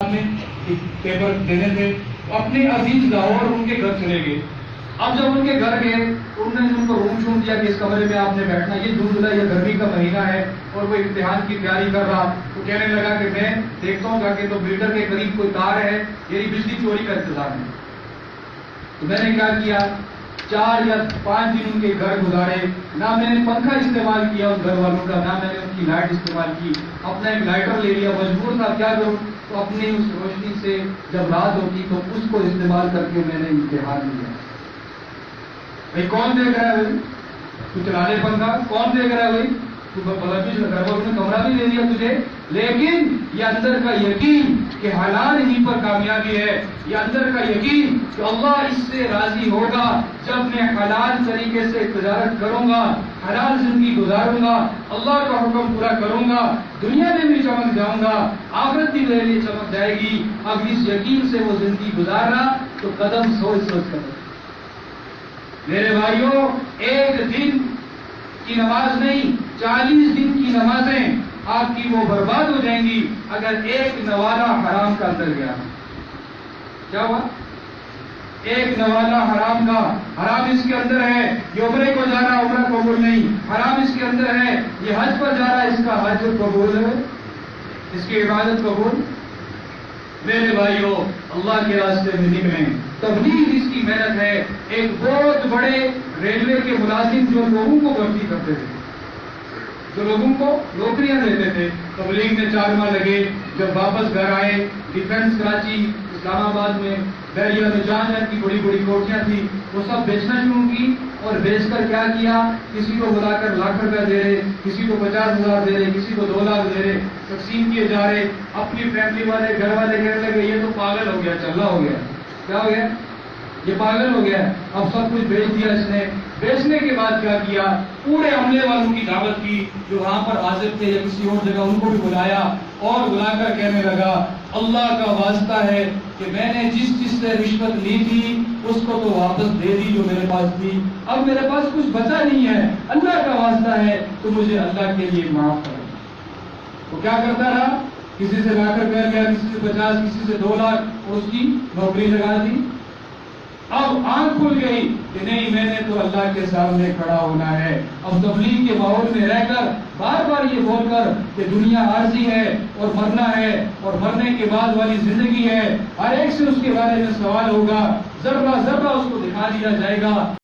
سامنے پیپر دینے تھے، اپنے عزیز لاہور ان کے گھر چلے گئے۔ اب جب ان کے گھر گئے انہوں نے ان کو روم چھوڑ دیا کہ اس کمرے میں آپ نے بیٹھنا، یہ جون جولائی یا گرمی کا مہینہ ہے اور وہ امتحان کی تیاری کر رہا، تو کہنے لگا کہ میں دیکھتا ہوں جا کے تو میٹر کے قریب کوئی تار ہے، یعنی بجلی چوری کا انتظام ہے۔ تو میں نے کیا کیا، 4 یا 5 دن ان کے گھر گزارے، نہ میں نے پنکھا استعمال کیا ان گھر والوں کا، نہ میں نے ان کی لائٹ استعمال کی، اپنا ایک لائٹر لے لیا، مجبور تھا کیا کروں، تو اپنی اس روشنی سے جب رات ہوتی تو اس کو استعمال کر کے میں نے امتحان لیا۔ بھائی کون دیکھ رہا ہے بھائی، تو چلا لے پنکھا، کون دیکھ رہا ہے بھائی، تو گھر والوں نے کمرہ بھی دے دیا تجھے، لیکن یہ اندر کا یقین کہ حلال ہی پر کامیابی ہے، یہ اندر کا یقین کہ اللہ اس سے راضی ہوگا جب میں حلال طریقے سے تجارت کروں گا، حلال زندگی گزاروں گا، اللہ کا حکم پورا کروں گا، دنیا میں بھی چمک جاؤں گا، آخرت بھی میرے لیے چمک جائے گی۔ اب اس یقین سے وہ زندگی گزارنا تو قدم سوچ سوچ کر۔ میرے بھائیوں، ایک دن کی نماز نہیں، 40 دن کی نمازیں آپ کی وہ برباد ہو جائیں گی اگر ایک نوالہ حرام کا اندر گیا۔ کیا ہوا؟ ایک نوالہ حرام کا، حرام اس کے اندر ہے، یہ عمرے کو جا رہا عمرہ قبول نہیں، حرام اس کے اندر ہے، یہ حج پر جا رہا اس کا حج قبول ہے، اس کی عبادت قبول۔ میرے بھائیوں، اللہ کے راستے میں نکلیں، تبلیغ اس کی محنت ہے۔ ایک بہت بڑے ریلوے کے ملازم جو لوگوں کو بھرتی کرتے تھے، جو لوگوں کو نوکریاں دیتے تھے، تبلیغ میں 4 ماہ لگے، جب واپس گھر آئے، ڈیفینس کراچی، اسلام آباد میں، بحریہ میں جان کی بڑی بڑی کوٹیاں تھی، وہ سب بیچنا شروع کی، اور بیچ کر کیا کیا، کسی کو بلا کر ₹1,00,000 دے رہے، کسی کو 50,000 دے رہے، کسی کو 2,00,000 دے رہے، تقسیم کیے جا رہے۔ اپنی فیملی والے گھر والے کہنے لگے یہ تو پاگل ہو گیا، چلا ہو گیا۔ کیا ہو گیا؟ یہ پاگل ہو گیا۔ اب سب کچھ بیچ دیا اس نے۔ بیچنے کے بعد کیا کیا، پورے عملے والوں کی دعوت کی جو وہاں پر حاضر تھے یا کسی اور جگہ، ان کو بھی بلایا اور بلا کر کہنے لگا اللہ کا واسطہ ہے کہ میں نے جس سے رشوت لی تھی اس کو تو واپس دے دی جو میرے پاس تھی، اب میرے پاس کچھ بچا نہیں ہے، اللہ کا واسطہ ہے تو مجھے اللہ کے لیے معاف کرو۔ وہ کیا کرتا رہا، کسی سے لا کر کہہ گیا، کسی سے 50، کسی سے 2,00,000، اور اس کی نوکری لگا دی۔ اب آنکھ کھل گئی کہ نہیں، میں نے تو اللہ کے سامنے کھڑا ہونا ہے۔ اب تبلیغ کے ماحول میں رہ کر بار بار یہ بول کر کہ دنیا عارضی ہے اور مرنا ہے اور مرنے کے بعد والی زندگی ہے، ہر ایک سے اس کے بارے میں سوال ہوگا، ذرہ ذرہ اس کو دکھا دیا جائے گا۔